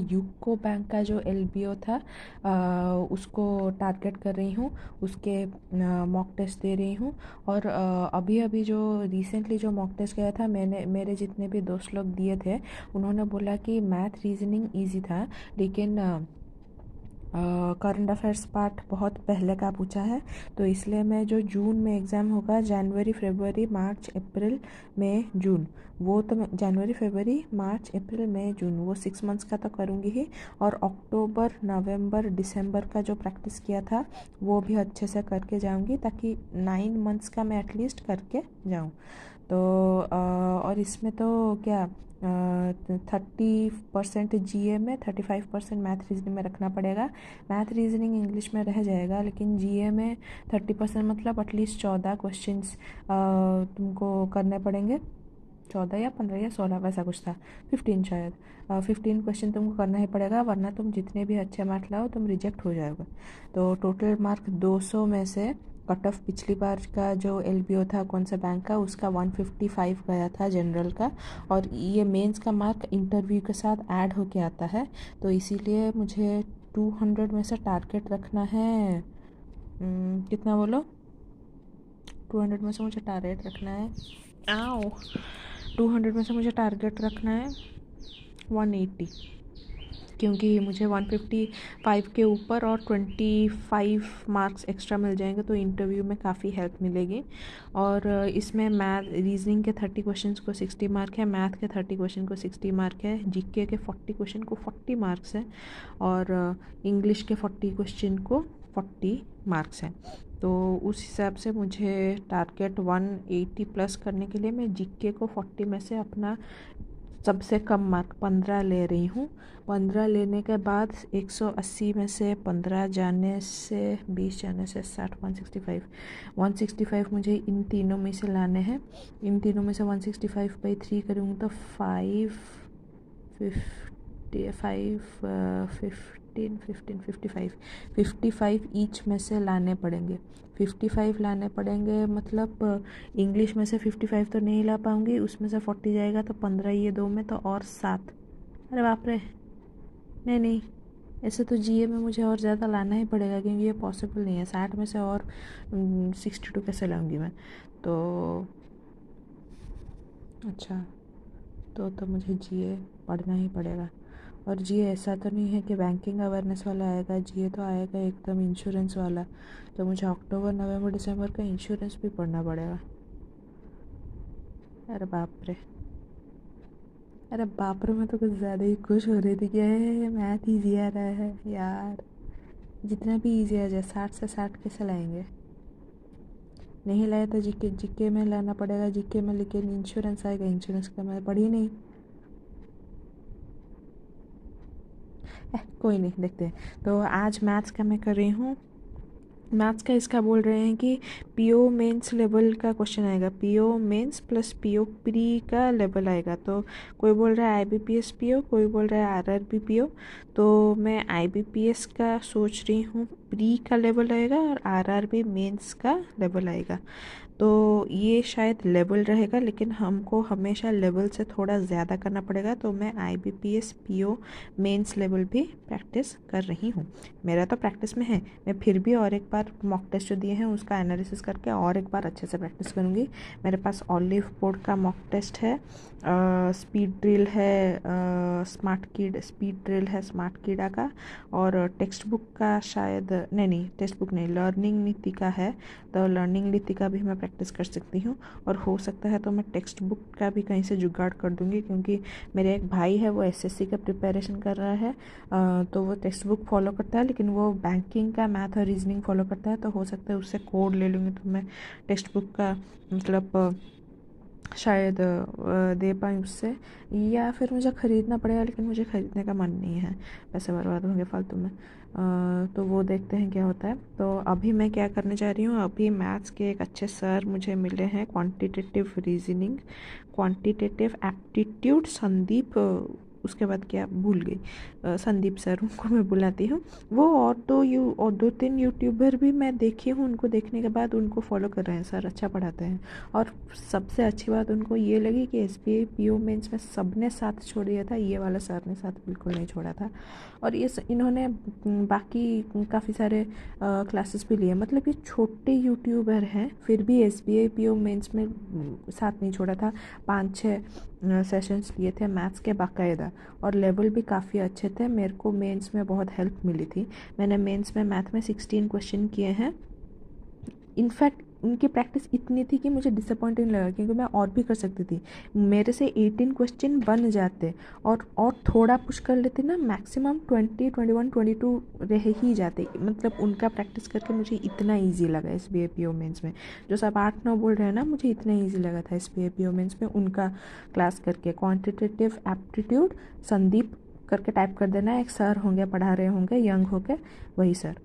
UCO bank का जो LBO था उसको टारगेट कर रही हूँ, उसके मॉक टेस्ट दे रही हूँ। और अभी अभी जो रिसेंटली जो मॉक टेस्ट गया था, मेरे जितने भी दोस्त लोग दिए थे उन्होंने बोला कि मैथ रीजनिंग इजी था, लेकिन करंट अफेयर्स पार्ट बहुत पहले का पूछा है। तो इसलिए मैं जो जून में एग्ज़ाम होगा, जनवरी फरवरी मार्च अप्रैल मई जून, वो तो मैं जनवरी फरवरी मार्च अप्रैल मई जून वो 6 मंथ्स का तो करूँगी ही। और अक्टूबर नवंबर दिसंबर का जो प्रैक्टिस किया था वो भी अच्छे से करके जाऊँगी, ताकि 9 मंथ्स का मैं एटलीस्ट करके जाऊँ। तो और इसमें तो क्या 30% जीए में, 35% मैथ रीजनिंग में रखना पड़ेगा। मैथ रीजनिंग इंग्लिश में रह जाएगा, लेकिन जीए में 30% मतलब एटलीस्ट 14 क्वेश्चंस तुमको करने पड़ेंगे। 14 या 15 या 16 वैसा कुछ था, 15 शायद। 15 क्वेश्चन तुमको करना ही पड़ेगा, वरना तुम जितने भी अच्छे मार्क्स लाओ तुम रिजेक्ट हो जाओगे। तो टोटल मार्क 200 में से कट ऑफ पिछली बार का जो एलबीओ था कौन सा बैंक का, उसका 155 गया था जनरल का। और ये मेंस का मार्क इंटरव्यू के साथ ऐड होके आता है, तो इसीलिए मुझे 200 में से टारगेट रखना है। कितना बोलो? 200 में से मुझे टारगेट रखना है, आओ 200 में से मुझे टारगेट रखना है 180, क्योंकि मुझे 155 के ऊपर और 25 मार्क्स एक्स्ट्रा मिल जाएंगे, तो इंटरव्यू में काफ़ी हेल्प मिलेगी। और इसमें मैथ रीजनिंग के 30 क्वेश्चंस को 60 मार्क है, मैथ के 30 क्वेश्चन को 60 मार्क है, जीके के 40 क्वेश्चन को 40 मार्क्स है, और इंग्लिश के 40 क्वेश्चन को 40 मार्क्स हैं। तो उस हिसाब से मुझे टारगेट 180 प्लस करने के लिए मैं जीके को 40 में से अपना सबसे कम मार्क 15 ले रही हूँ। 15 लेने के बाद 180 में से 15 जाने से 20 जाने से 60, 165 मुझे इन तीनों में से लाने हैं। इन तीनों में से 165/3 करूँगी तो 55 ईच में से लाने पड़ेंगे। 55 लाने पड़ेंगे, मतलब इंग्लिश में से 55 तो नहीं ला पाऊँगी, उसमें से 40 जाएगा तो 15, ये दो में तो और 7। अरे बाप रे, नहीं, ऐसे तो जीए में मुझे और ज़्यादा लाना ही पड़ेगा, क्योंकि ये पॉसिबल नहीं है 60 में से और 62 कैसे लाऊंगी मैं। तो अच्छा, तो मुझे जीए पढ़ना ही पड़ेगा। और जीए ऐसा तो नहीं है कि बैंकिंग अवेयरनेस वाला आएगा, जीए तो आएगा एकदम इंश्योरेंस वाला। तो मुझे अक्टूबर नवंबर दिसंबर का इंश्योरेंस भी पढ़ना पड़ेगा। अरे बाप रे, अरे बाप रे, मैं तो कुछ ज़्यादा ही खुश हो रही थी कि मैथ ईजी आ रहा है यार। जितना भी ईजी आ जाए, 60 से 60 कैसे लाएंगे? नहीं लाया तो जीके जीके में लाना पड़ेगा, जीके में, लेकिन इंश्योरेंस आएगा, इंश्योरेंस का मैं पढ़ी नहीं। कोई नहीं, देखते हैं। तो आज मैथ्स का मैं कर रही हूँ। मैथ्स का इसका बोल रहे हैं कि पीओ मेंस लेवल का क्वेश्चन आएगा, PO mains plus PO pre का लेवल आएगा। तो कोई बोल रहा है आईबीपीएस पीओ, कोई बोल रहा है आरआरबी पीओ। तो मैं आईबीपीएस का सोच रही हूँ, प्री का लेवल आएगा और आरआरबी मेंस का लेवल आएगा। तो ये शायद लेवल रहेगा, लेकिन हमको हमेशा लेवल से थोड़ा ज़्यादा करना पड़ेगा। तो मैं आईबीपीएस पीओ मेंस लेवल भी प्रैक्टिस कर रही हूँ। मेरा तो प्रैक्टिस में है, मैं फिर भी और एक बार मॉक टेस्ट जो दिए हैं उसका एनालिसिस करके और एक बार अच्छे से प्रैक्टिस करूँगी। मेरे पास ऑलिव बोर्ड का मॉक टेस्ट है, स्पीड ड्रिल है, स्पीड ड्रिल है स्मार्ट कीड़ा का, और टेक्स्ट बुक का शायद नहीं, टेक्स्ट बुक नहीं, लर्निंग नीति का है। तो लर्निंग नीति का भी मैं प्रैक्टिस कर सकती हूँ, और हो सकता है तो मैं टेक्स्ट बुक का भी कहीं से जुगाड़ कर दूँगी, क्योंकि मेरे एक भाई है वो एसएससी का प्रिपरेशन कर रहा है। तो वो टेक्स्ट बुक फॉलो करता है, लेकिन वो बैंकिंग का मैथ और रीजनिंग फॉलो करता है। तो हो सकता है उससे कोड ले लूँगी, तो मैं टेक्स्ट बुक का मतलब शायद दे पाएँ उससे, या फिर मुझे ख़रीदना पड़ेगा, लेकिन मुझे ख़रीदने का मन नहीं है, पैसे बर्बाद होंगे फालतू में। तो वो देखते हैं क्या होता है। तो अभी मैं क्या करने जा रही हूँ, अभी मैथ्स के एक अच्छे सर मुझे मिले हैं, quantitative reasoning, quantitative aptitude, Sandeep उसके बाद क्या भूल गई, संदीप सर उनको मैं बुलाती हूँ। वो और 2-3 यूट्यूबर भी मैं देखी हूँ, उनको देखने के बाद उनको फॉलो कर रहे हैं। सर अच्छा पढ़ाते हैं। और सबसे अच्छी बात उनको ये लगी कि SBI PO मेंस में सबने साथ छोड़ दिया था, ये वाला सर ने साथ बिल्कुल नहीं छोड़ा था। और इन्होंने बाकी काफ़ी सारे क्लासेस भी लिए, मतलब ये छोटे यूट्यूबर हैं फिर भी SBI PO मेंस में साथ नहीं छोड़ा था। 5-6 सेशंस लिए थे मैथ्स के बाकायदा, और लेवल भी काफ़ी अच्छे थे। मेरे को मेंस में बहुत हेल्प मिली थी। मैंने मेंस में मैथ में 16 क्वेश्चन किए हैं। इनफैक्ट उनकी प्रैक्टिस इतनी थी कि मुझे डिसअपॉइंटिंग लगा, क्योंकि मैं और भी कर सकती थी। मेरे से 18 क्वेश्चन बन जाते, और थोड़ा पुश कर लेते ना, मैक्सिमम 20, 21, 22 रह ही जाते। मतलब उनका प्रैक्टिस करके मुझे इतना इजी लगा SBI PO मेंस में। जो सब 8-9 बोल रहे हैं ना, मुझे इतना इजी लगा था SBI PO मेंस में उनका क्लास करके। क्वान्टिटेटिव एप्टीट्यूड संदीप करके टाइप कर देना, एक सर होंगे पढ़ा रहे होंगे यंग होके, वही सर।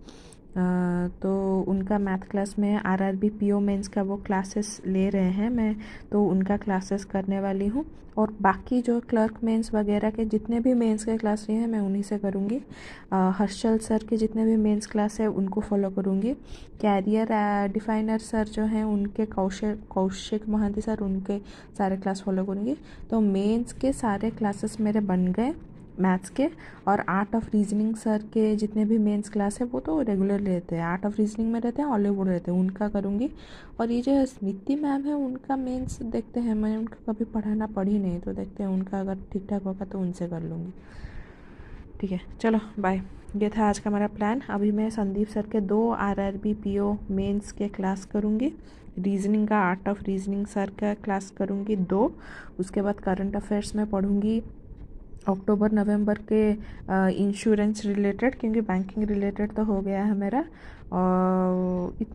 तो उनका मैथ क्लास में RRB PO मेंस का वो क्लासेस ले रहे हैं मैं, तो उनका क्लासेस करने वाली हूँ। और बाकी जो क्लर्क मेंस वगैरह के जितने भी मेंस के क्लास लिए हैं मैं उन्हीं से करूँगी। हर्षल सर के जितने भी मेंस क्लास है उनको फॉलो करूँगी। कैरियर डिफाइनर सर जो हैं उनके कौशिक मोहंती सर, उनके सारे क्लास फॉलो करूँगी। तो मेंस के सारे क्लासेस मेरे बन गए मैथ्स के। और आर्ट ऑफ रीजनिंग सर के जितने भी मेंस क्लास है वो तो रेगुलर रहते हैं, आर्ट ऑफ रीजनिंग में रहते हैं, हॉलीवुड रहते हैं, उनका करूँगी। और ये जो स्मृति मैम है उनका मेंस देखते हैं, मैंने उनका कभी पढ़ाना पढ़ी नहीं, तो देखते हैं उनका अगर ठीक ठाक होगा तो उनसे कर लूँगी। ठीक है, चलो बाय। ये था आज का हमारा प्लान। अभी मैं संदीप सर के 2 RRB PO मेंस के क्लास करूँगी। रीजनिंग का आर्ट ऑफ रीजनिंग सर का क्लास करूँगी 2। उसके बाद करंट अफेयर्स में पढ़ूँगी अक्टूबर नवंबर के इंश्योरेंस रिलेटेड, क्योंकि बैंकिंग रिलेटेड तो हो गया है मेरा। और इतना